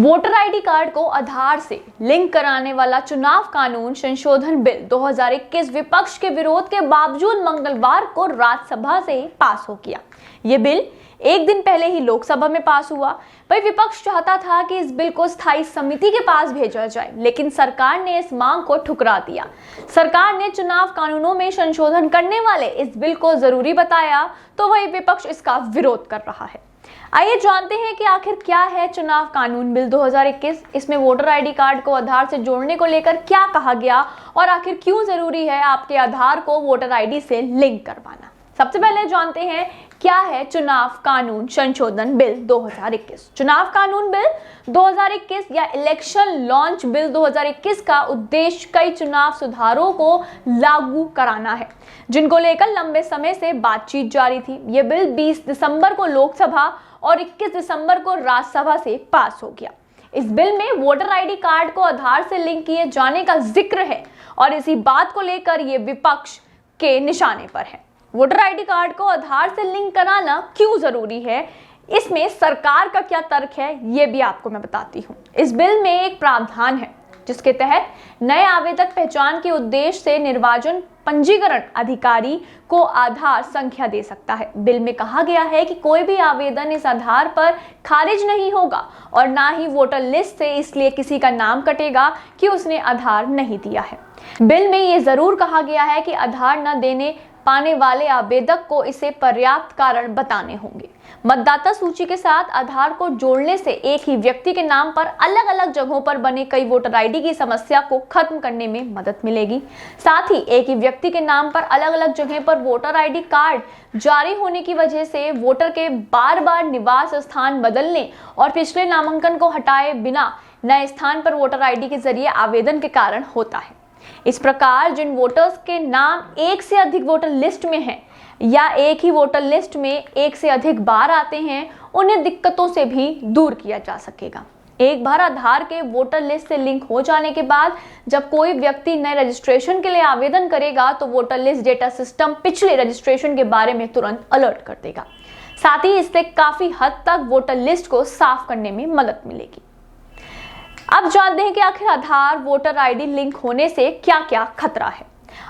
Voter ID card को आधार से link कराने वाला चुनाव कानून संशोधन बिल 2021 विपक्ष के विरोध के बावजूद मंगलवार को राज्यसभा से पास हो गया। ये बिल एक दिन पहले ही लोकसभा में पास हुआ। वही विपक्ष चाहता था कि इस बिल को स्थायी समिति के पास भेजा जाए, लेकिन सरकार ने इस मांग को ठुकरा दिया। सरकार ने चुनाव कानूनों में संशोधन करने वाले इस बिल को जरूरी बताया, तो वही विपक्ष इसका विरोध कर रहा है। आइए जानते हैं कि आखिर क्या है चुनाव कानून बिल 2021। इसमें वोटर आईडी कार्ड को आधार से जोड़ने को लेकर क्या कहा गया और आखिर क्यों जरूरी है आपके आधार को वोटर आईडी से लिंक करवाना। सबसे पहले जानते हैं क्या है चुनाव कानून संशोधन बिल 2021। चुनाव कानून बिल 2021 या इलेक्शन लॉन्च बिल 2021 का उद्देश्य कई चुनाव सुधारों को लागू कराना है, जिनको लेकर लंबे समय से बातचीत जारी थी। यह बिल 20 दिसंबर को लोकसभा और 21 दिसंबर को राज्यसभा से पास हो गया। इस बिल में वोटर आईडी कार्ड को आधार से लिंक किए जाने का जिक्र है और इसी बात को लेकर ये विपक्ष के निशाने पर है। वोटर आईडी कार्ड को आधार से लिंक कराना क्यों जरूरी है, इसमें सरकार का क्या तर्क है, ये भी आपको मैं बताती हूँ। इस बिल में एक प्रावधान है जिसके तहत नए आवेदक पहचान के उद्देश्य से निर्वाचन पंजीकरण अधिकारी को आधार संख्या दे सकता है। बिल में कहा गया है कि कोई भी आवेदन इस आधार पर खारिज नहीं होगा और ना ही वोटर लिस्ट से इसलिए किसी का नाम कटेगा कि उसने आधार नहीं दिया है। बिल में ये जरूर कहा गया है कि आधार न देने पाने वाले आवेदक को इसे पर्याप्त कारण बताने होंगे। मतदाता सूची के साथ आधार को जोड़ने से एक ही व्यक्ति के नाम पर अलग अलग जगहों पर बने कई वोटर आईडी की समस्या को खत्म करने में मदद मिलेगी। साथ ही एक ही व्यक्ति के नाम पर अलग अलग जगह पर वोटर आईडी कार्ड जारी होने की वजह से वोटर के बार बार निवास स्थान बदलने और पिछले नामांकन को हटाए बिना नए स्थान पर वोटर आईडी के जरिए आवेदन के कारण होता है। इस प्रकार जिन वोटर्स के नाम एक से अधिक वोटर लिस्ट में हैं या एक ही वोटर लिस्ट में एक से अधिक बार आते हैं, उन्हें दिक्कतों से भी दूर किया जा सकेगा। एक बार आधार के वोटर लिस्ट से लिंक हो जाने के बाद जब कोई व्यक्ति नए रजिस्ट्रेशन के लिए आवेदन करेगा तो वोटर लिस्ट डेटा सिस्टम पिछले रजिस्ट्रेशन के बारे में तुरंत अलर्ट कर देगा। साथ ही इससे काफी हद तक वोटर लिस्ट को साफ करने में मदद मिलेगी। अब जानते हैं कि आखिर आधार वोटर आईडी लिंक होने से क्या क्या खतरा है।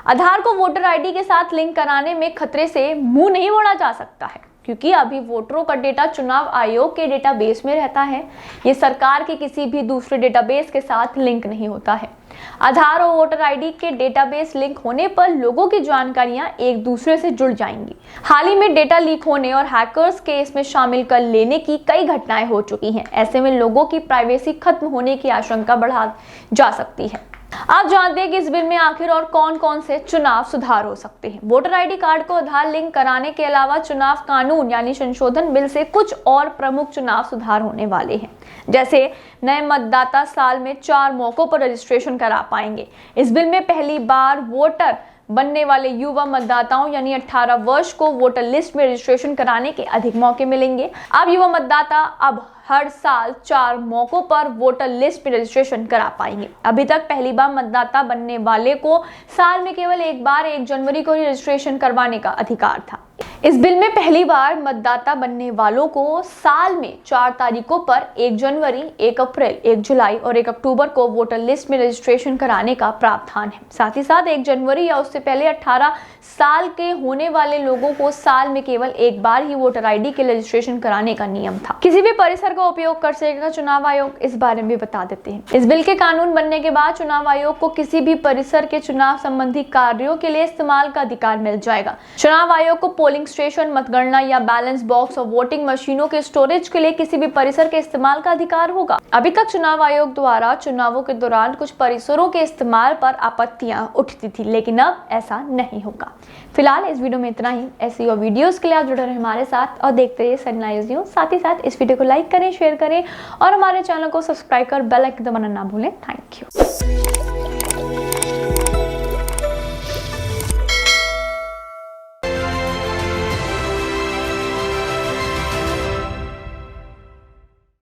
आधार को वोटर आईडी के साथ लिंक कराने में खतरे से मुंह नहीं मोड़ा जा सकता है, क्योंकि अभी वोटरों का डेटा चुनाव आयोग के डेटाबेस में रहता है। ये सरकार के किसी भी दूसरे डेटाबेस के साथ लिंक नहीं होता है। आधार और वोटर आईडी के डेटाबेस लिंक होने पर लोगों की जानकारियां एक दूसरे से जुड़ जाएंगी। हाल ही में डेटा लीक होने और हैकर्स के इसमें शामिल कर लेने की कई घटनाएं हो चुकी हैं। ऐसे में लोगों की प्राइवेसी खत्म होने की आशंका बढ़ा जा सकती है। आप जानते हैं कि इस बिल में आखिर और कौन कौन से चुनाव सुधार हो सकते हैं। वोटर आईडी कार्ड को आधार लिंक कराने के अलावा चुनाव कानून यानी संशोधन बिल से कुछ और प्रमुख चुनाव सुधार होने वाले हैं। जैसे नए मतदाता साल में 4 मौकों पर रजिस्ट्रेशन करा पाएंगे। इस बिल में पहली बार वोटर बनने वाले युवा मतदाताओं यानी 18 वर्ष को वोटर लिस्ट में रजिस्ट्रेशन कराने के अधिक मौके मिलेंगे। अब युवा मतदाता अब हर साल 4 मौकों पर वोटर लिस्ट में रजिस्ट्रेशन करा पाएंगे। अभी तक पहली बार मतदाता बनने वाले को साल में केवल एक बार 1 जनवरी को रजिस्ट्रेशन करवाने का अधिकार था। इस बिल में पहली बार मतदाता बनने वालों को साल में 4 तारीखों पर 1 जनवरी, 1 अप्रैल, 1 जुलाई और 1 अक्टूबर को वोटर लिस्ट में रजिस्ट्रेशन कराने का प्रावधान है। साथ ही साथ 1 जनवरी या उससे पहले 18 साल के होने वाले लोगों को साल में केवल एक बार ही वोटर आईडी के रजिस्ट्रेशन कराने का नियम था। किसी भी परिसर का उपयोग कर सकेगा चुनाव आयोग, इस बारे में भी बता देते हैं। इस बिल के कानून बनने के बाद चुनाव आयोग को किसी भी परिसर के चुनाव संबंधी कार्यों के लिए इस्तेमाल का अधिकार मिल जाएगा। चुनाव आयोग को पोलिंग स्टेशन, मतगणना या बैलेंस बॉक्स और वोटिंग मशीनों के स्टोरेज के लिए किसी भी परिसर के इस्तेमाल का अधिकार होगा। अभी तक चुनाव आयोग द्वारा चुनावों के दौरान कुछ परिसरों के इस्तेमाल पर आपत्तियां उठती थी, लेकिन अब ऐसा नहीं होगा। फिलहाल इस वीडियो में इतना ही। ऐसी और वीडियोस के लिए आप जुड़े रहे हमारे साथ और देखते रहिए सनराइज न्यूज़। साथ ही साथ इस वीडियो को लाइक करें, शेयर करें और हमारे चैनल को सब्सक्राइब कर बेल आइकन दबाना ना भूलें। Thank you.